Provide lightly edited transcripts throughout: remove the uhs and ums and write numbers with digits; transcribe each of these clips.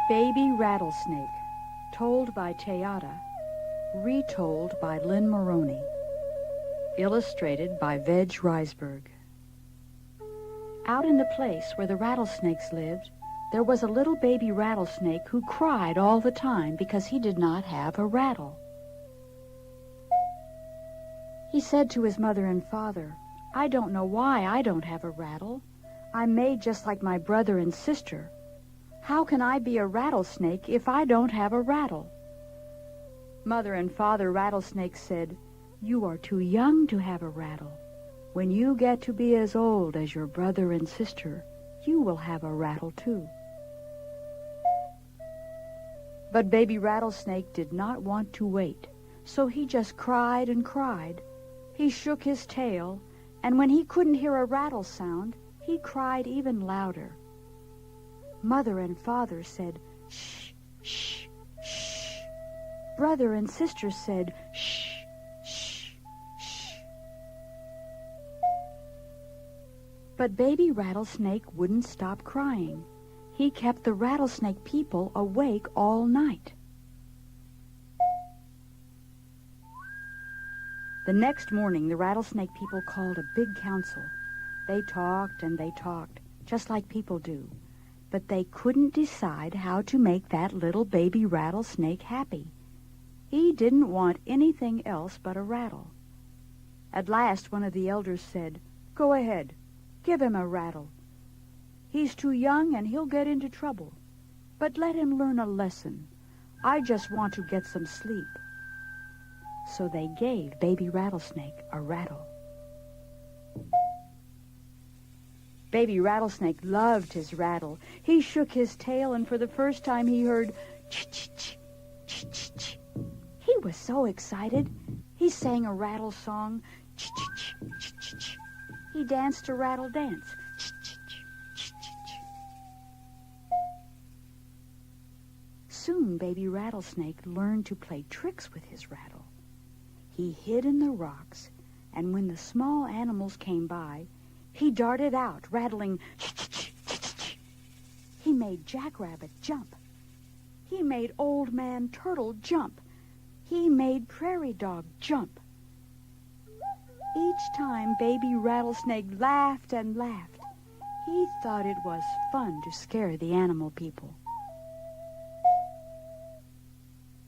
Baby Rattlesnake, told by Teata, retold by Lynn Maroney, illustrated by Veg Reisberg. Out in the place where the rattlesnakes lived, there was a little baby rattlesnake who cried all the time because he did not have a rattle. He said to his mother and father, "I don't know why I don't have a rattle. I'm made just like my brother and sister. How can I be a rattlesnake if I don't have a rattle?" Mother and Father Rattlesnake said, "You are too young to have a rattle. When you get to be as old as your brother and sister, you will have a rattle too." But Baby Rattlesnake did not want to wait, so he just cried and cried. He shook his tail, and when he couldn't hear a rattle sound, he cried even louder. Mother and Father said, "Shh, shh, shh." Brother and sister said, "Shh, shh, shh." But Baby Rattlesnake wouldn't stop crying. He kept the rattlesnake people awake all night. The next morning, the rattlesnake people called a big council. They talked and they talked, just like people do. But they couldn't decide how to make that little baby rattlesnake happy. He didn't want anything else but a rattle. At last, one of the elders said, "Go ahead, give him a rattle. He's too young and he'll get into trouble. But let him learn a lesson. I just want to get some sleep." So they gave Baby Rattlesnake a rattle. Baby Rattlesnake loved his rattle. He shook his tail, and for the first time he heard ch-ch-ch, ch-ch-ch. He was so excited. He sang a rattle song, ch-ch-ch, ch-ch-ch. He danced a rattle dance, ch-ch-ch, ch-ch-ch. Soon Baby Rattlesnake learned to play tricks with his rattle. He hid in the rocks, and when the small animals came by, he darted out, rattling, ch-ch-ch, ch-ch-ch. He made Jackrabbit jump. He made Old Man Turtle jump. He made Prairie Dog jump. Each time Baby Rattlesnake laughed and laughed. He thought it was fun to scare the animal people.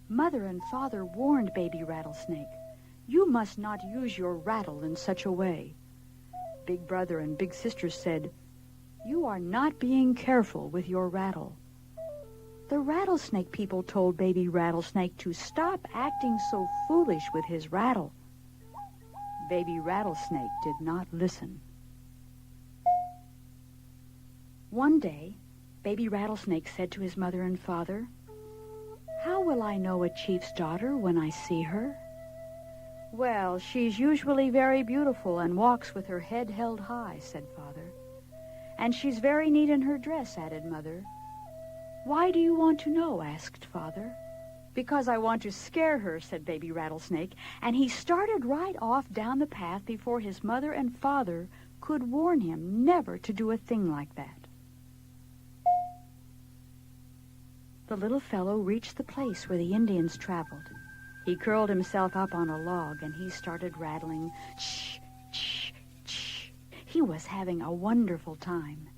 Mother and Father warned Baby Rattlesnake, "You must not use your rattle in such a way." Big Brother and Big Sister said, "You are not being careful with your rattle." The rattlesnake people told Baby Rattlesnake to stop acting so foolish with his rattle. Baby Rattlesnake did not listen. One day, Baby Rattlesnake said to his mother and father, "How will I know a chief's daughter when I see her?" "Well, she's usually very beautiful and walks with her head held high," said Father. "And she's very neat in her dress," added Mother. "Why do you want to know?" asked Father. "Because I want to scare her," said Baby Rattlesnake, and he started right off down the path before his mother and father could warn him never to do a thing like that. The little fellow reached the place where the Indians traveled. He curled himself up on a log, and he started rattling, "Shh, shh, shh." He was having a wonderful time.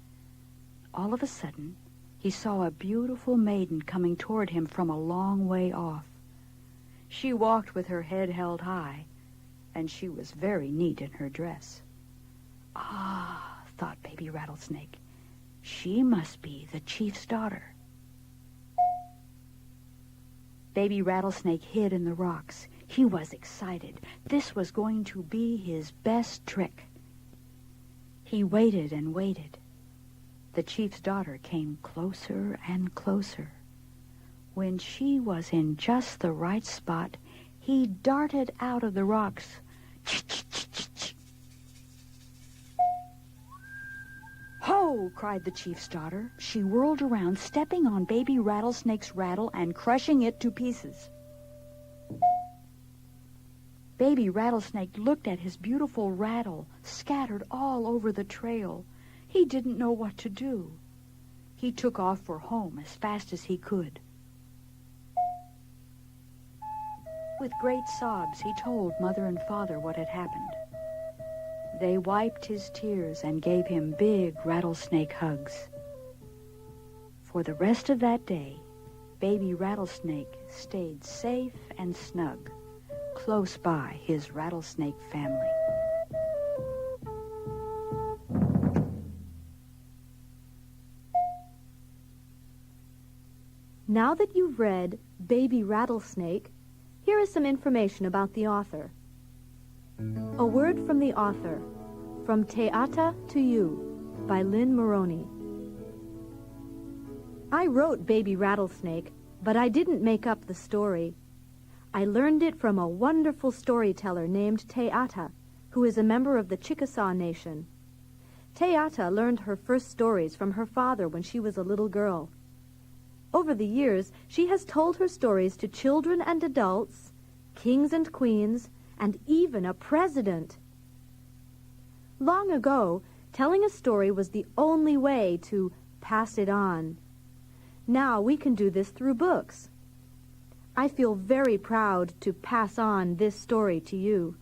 All of a sudden, he saw a beautiful maiden coming toward him from a long way off. She walked with her head held high, and she was very neat in her dress. "Ah," thought Baby Rattlesnake, "she must be the chief's daughter." Baby Rattlesnake hid in the rocks. He was excited. This was going to be his best trick. He waited and waited. The chief's daughter came closer and closer. When she was in just the right spot, he darted out of the rocks. "Ch-ch-ch-ch-ch." "Ho!" cried the chief's daughter. She whirled around, stepping on Baby Rattlesnake's rattle and crushing it to pieces. Baby Rattlesnake looked at his beautiful rattle scattered all over the trail. He didn't know what to do. He took off for home as fast as he could. With great sobs, he told Mother and Father what had happened. They wiped his tears and gave him big rattlesnake hugs. For the rest of that day, baby Rattlesnake stayed safe and snug, close by his rattlesnake family. Now that you've read Baby Rattlesnake, here is some information about the author. A word from the author, From Teata to You, by Lynn Maroney. I wrote Baby Rattlesnake, but I didn't make up the story. I learned it from a wonderful storyteller named Teata, who is a member of the Chickasaw Nation. Teata learned her first stories from her father when she was a little girl. Over the years, she has told her stories to children and adults, kings and queens, and even a president. Long ago, telling a story was the only way to pass it on. Now we can do this through books. I feel very proud to pass on this story to you.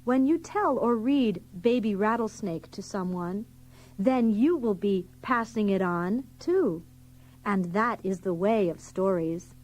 When you tell or read Baby Rattlesnake to someone, then you will be passing it on, too. And that is the way of stories.